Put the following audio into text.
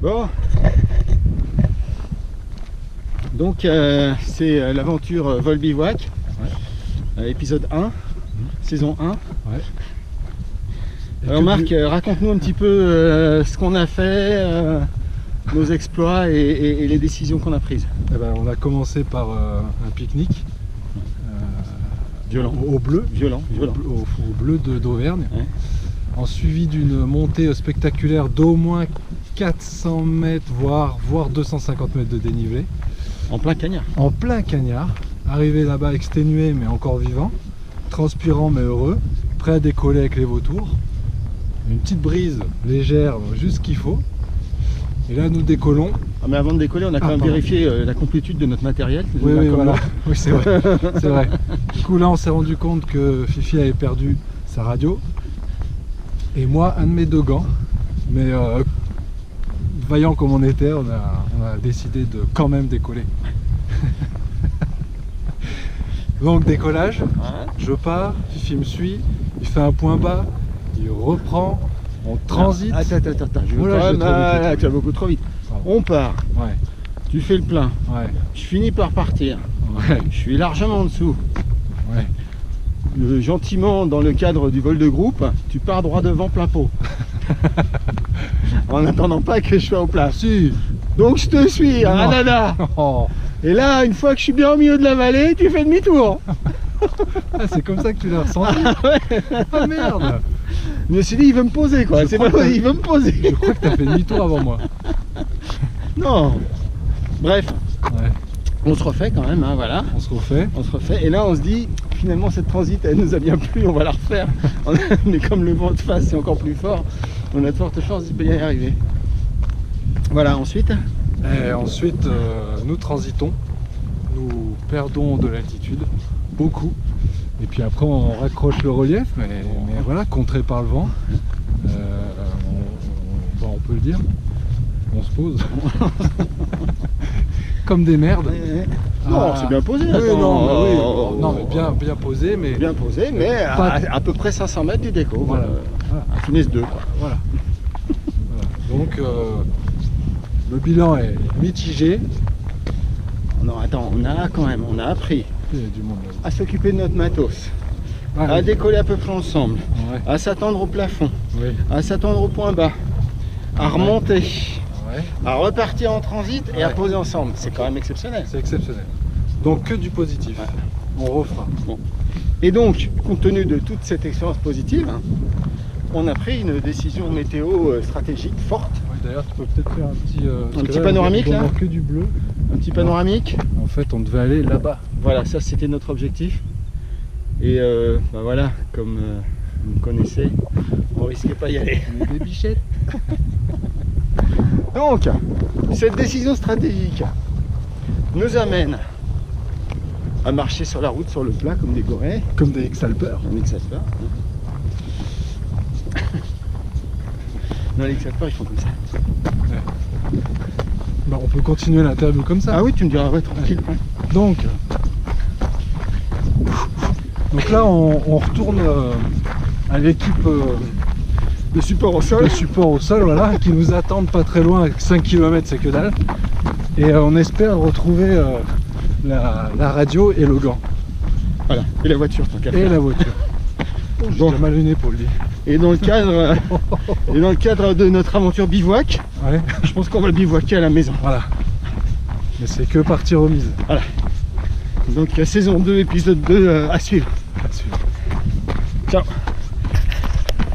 Bon. Donc c'est l'aventure vol bivouac, épisode 1, saison 1. Ouais. Alors Marc, raconte-nous un petit peu ce qu'on a fait, nos exploits et les décisions qu'on a prises. Eh ben, on a commencé par un pique-nique violent, au bleu, au bleu d'Auvergne, ouais. En suivi d'une montée spectaculaire d'au moins 400 mètres, voire 250 mètres de dénivelé. En plein cagnard. En plein cagnard, arrivé là-bas exténué mais encore vivant, transpirant mais heureux, prêt à décoller avec les vautours. Une petite brise légère, juste ce qu'il faut. Et là nous décollons. Ah, mais avant de décoller, on a quand même vérifié la complétude de notre matériel. Oui, voilà. Oui, c'est vrai. C'est vrai. Du coup là on s'est rendu compte que Fifi avait perdu sa radio. Et moi un de mes 2 gants. Mais vaillant comme on était, on a décidé de quand même décoller. Donc décollage, je pars, Fifi me suit, il fait un point bas, il reprend, on transite. Attends, je veux quand même, tu vas beaucoup trop vite. On part, ouais. Tu fais le plein, Ouais. je finis par partir, Ouais. je suis largement en dessous. Ouais. Gentiment, dans le cadre du vol de groupe, tu pars droit devant plein pot. En n'attendant pas que je sois au plat. Si. Donc je te suis, hein, nana. Oh. Et là, une fois que je suis bien au milieu de la vallée, tu fais demi-tour. Ah, c'est comme ça que tu l'as ressenti. Ah merde. Je me suis dit, il veut me poser quoi. C'est pas il veut me poser. Je crois que tu as fait demi-tour avant moi. Non. Bref, Ouais. on se refait quand même, hein, voilà. On se refait. On se refait. Et là, on se dit, finalement, cette transit, elle nous a bien plu, on va la refaire. Mais comme le vent de face est encore plus fort, on a de fortes chances de y arriver. Voilà, ensuite. Et ensuite, nous transitons, nous perdons de l'altitude, beaucoup. Et puis après, on raccroche le relief, mais voilà, contré par le vent. On peut le dire, on se pose. Comme des merdes. Non, c'est bien posé. Oui, non, mais bien posé, mais... Bien posé, mais à peu près 500 mètres du déco. Voilà. À Finesse 2. Voilà. Donc, le bilan est mitigé. Non, attends, on a appris Il y a du monde là. à s'occuper de notre matos, à décoller à peu près ensemble, à s'attendre au plafond, à s'attendre au point bas, à remonter, à repartir en transit et à poser ensemble. C'est quand même exceptionnel. C'est exceptionnel. Donc que du positif. On refera. Bon. Et donc, compte tenu de toute cette expérience positive, on a pris une décision météo stratégique forte. D'ailleurs, tu peux peut-être faire un petit panoramique là. Que du bleu. Un petit panoramique. En fait, on devait aller là-bas. Voilà, ça c'était notre objectif. Et bah voilà, comme vous me connaissez, on risquait pas d'y aller. On est des bichettes. Donc, cette décision stratégique nous amène à marcher sur la route, sur le plat, comme des gorées. Comme des exalpeurs. Un exalpeur. Non, les exalpeurs, ils font comme ça. Ouais. Bah, on peut continuer l'interview comme ça. Ah oui, tu me diras, ouais, tranquille. Ouais. Donc là, on retourne à l'équipe de support au sol. De support au sol, voilà, qui nous attendent pas très loin, avec 5 km, c'est que dalle. Et on espère retrouver la radio et le gant. Voilà, et la voiture, tant qu'à faire. Et la voiture. Bon. J'ai mal le nez pour le dire. Et dans le cadre de notre aventure bivouac, je pense qu'on va le bivouaquer à la maison. Voilà. Mais c'est que partie remise. Voilà. Donc saison 2, épisode 2 à suivre. À suivre. Ciao.